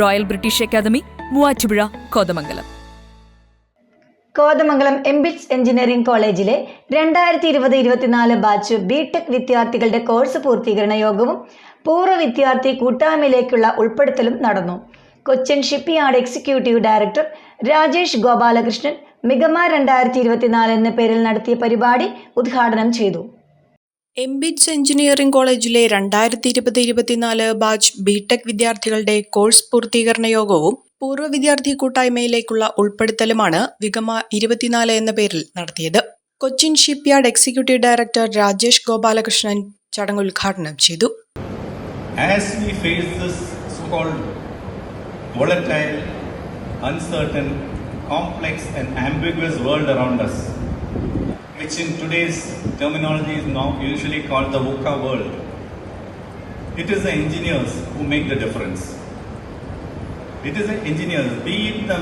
Royal British academy, Muvattupuzha, Kothamangalam. Kothamangalam MBITS engineering കോളേജിലെ 2020-24 batch BTech വിദ്യാർത്ഥികളുടെ course പൂർത്തീകരണ യോഗവും പൂർവ്വ വിദ്യാർത്ഥി കൂട്ടായ്മയിലേക്കുള്ള ഉൾപ്പെടുത്തലും നടന്നു. Cochin shipyard executive director Rajesh Gopalakrishnan Mikama 2024 എന്ന പേരിൽ നടത്തിയ പരിപാടി ഉദ്ഘാടനം ചെയ്തു. എംബിറ്റ്സ് എഞ്ചിനീയറിംഗ് കോളേജിലെ 2020-24 ബാച്ച് ബിടെക് വിദ്യാർത്ഥികളുടെ കോഴ്സ് പൂർത്തീകരണ യോഗവും പൂർവ്വ വിദ്യാർത്ഥി കൂട്ടായ്മയിലേക്കുള്ള ഉൾപ്പെടുത്തലുമാണ് വിഗമ 24 എന്ന പേരിൽ നടത്തിയത്. Cochin shipyard executive director Rajesh Gopalakrishnan ചടങ്ങ് ഉദ്ഘാടനം ചെയ്തു. As we face this so-called volatile, uncertain, complex and ambiguous world around us, which in today's terminology is now usually called the VUCA world, it is the engineers who make the difference. It is the engineers, be it the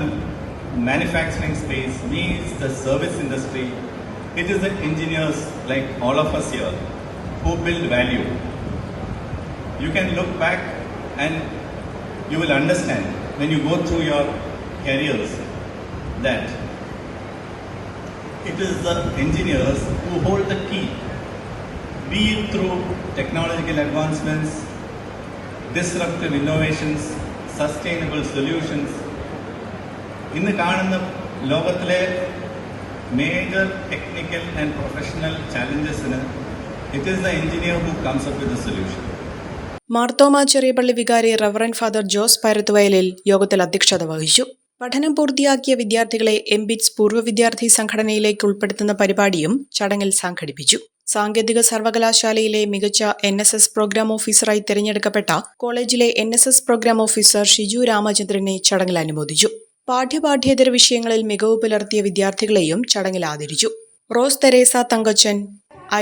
manufacturing space, be it the service industry, it is the engineers like all of us here who build value. You can look back and you will understand when you go through your careers that it is the engineers who hold the key, be it through technological advancements, disruptive innovations, sustainable solutions. ഇന്ന് കാണുന്ന ലോകത്തിലെ major technical and professional ചാലഞ്ചസിന് it is the engineer who comes up with the solution. Marthoma Cheriyapally വികാരി reverend father Jose പരുത്തുവയലിൽ യോഗത്തിൽ അധ്യക്ഷത വഹിച്ചു. പഠനം പൂർത്തിയാക്കിയ വിദ്യാർത്ഥികളെ എംബിറ്റ്സ് പൂർവ്വ വിദ്യാർത്ഥി സംഘടനയിലേക്ക് ഉൾപ്പെടുത്തുന്ന പരിപാടിയും ചടങ്ങിൽ സംഘടിപ്പിച്ചു. സാങ്കേതിക സർവകലാശാലയിലെ മികച്ച NSS പ്രോഗ്രാം ഓഫീസറായി തിരഞ്ഞെടുക്കപ്പെട്ട കോളേജിലെ NSS പ്രോഗ്രാം ഓഫീസർ ഷിജു രാമചന്ദ്രനെ ചടങ്ങിൽ അനുമോദിച്ചു. പാഠ്യപാഠ്യേതര വിഷയങ്ങളിൽ മികവ് പുലർത്തിയ വിദ്യാർത്ഥികളെയും ചടങ്ങിൽ ആദരിച്ചു. Rose Teresa Thankachan,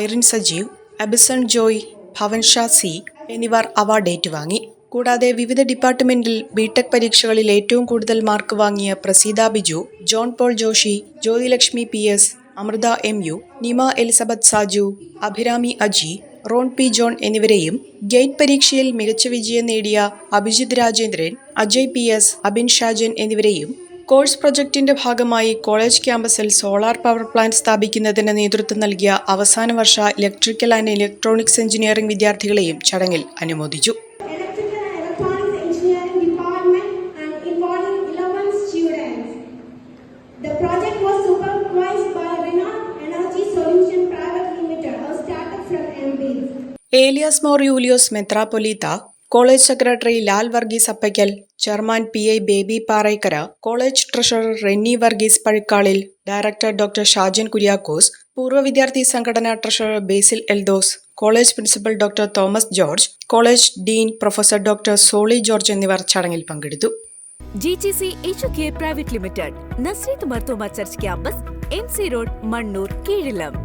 Irene Sajeev, Abison Joy, Bhavansha C എന്നിവർ അവാർഡ് ഏറ്റുവാങ്ങി. കൂടാതെ വിവിധ ഡിപ്പാർട്ട്മെന്റിൽ ബിടെക് പരീക്ഷകളിൽ ഏറ്റവും കൂടുതൽ മാർക്ക് വാങ്ങിയ Praseetha Biju, John Paul Joshi, Jyothilakshmi PS, Amritha MU, Nima Elizabeth Saju, Abhirami Aji, Ron P John എന്നിവരെയും ഗേറ്റ് പരീക്ഷയിൽ മികച്ച വിജയം നേടിയ അഭിജിത് രാജേന്ദ്രൻ, അജയ് PS, അബിൻ ഷാജൻ എന്നിവരെയും കോഴ്സ് പ്രൊജക്ടിന്റെ ഭാഗമായി കോളേജ് ക്യാമ്പസിൽ സോളാർ പവർ പ്ലാന്റ് സ്ഥാപിക്കുന്നതിന് നേതൃത്വം നൽകിയ അവസാന വർഷ ഇലക്ട്രിക്കൽ ആൻഡ് ഇലക്ട്രോണിക്സ് എഞ്ചിനീയറിംഗ് വിദ്യാർത്ഥികളെയും ചടങ്ങിൽ അനുമോദിച്ചു. ഏലിയാസ് മോർ യൂലിയോസ് മെത്രാപ്പൊലീത്ത, college secretary Lal Varghese Appaykkal, chairman PI Baby Paraykkara, college treasurer Renny Varghese Pazhukkalil, director doctor Shajan Kuriakose, പൂർവ്വ വിദ്യാർത്ഥി സംഘടനാ treasurer Basil Eldhose, college principal doctor Thomas George, college dean professor doctor Soly George എന്നിവർ ചടങ്ങിൽ പങ്കെടുത്തു. GGC HK private limited, Nazareth Marthoma church campus, MC road, Mannoor, കീഴിലം.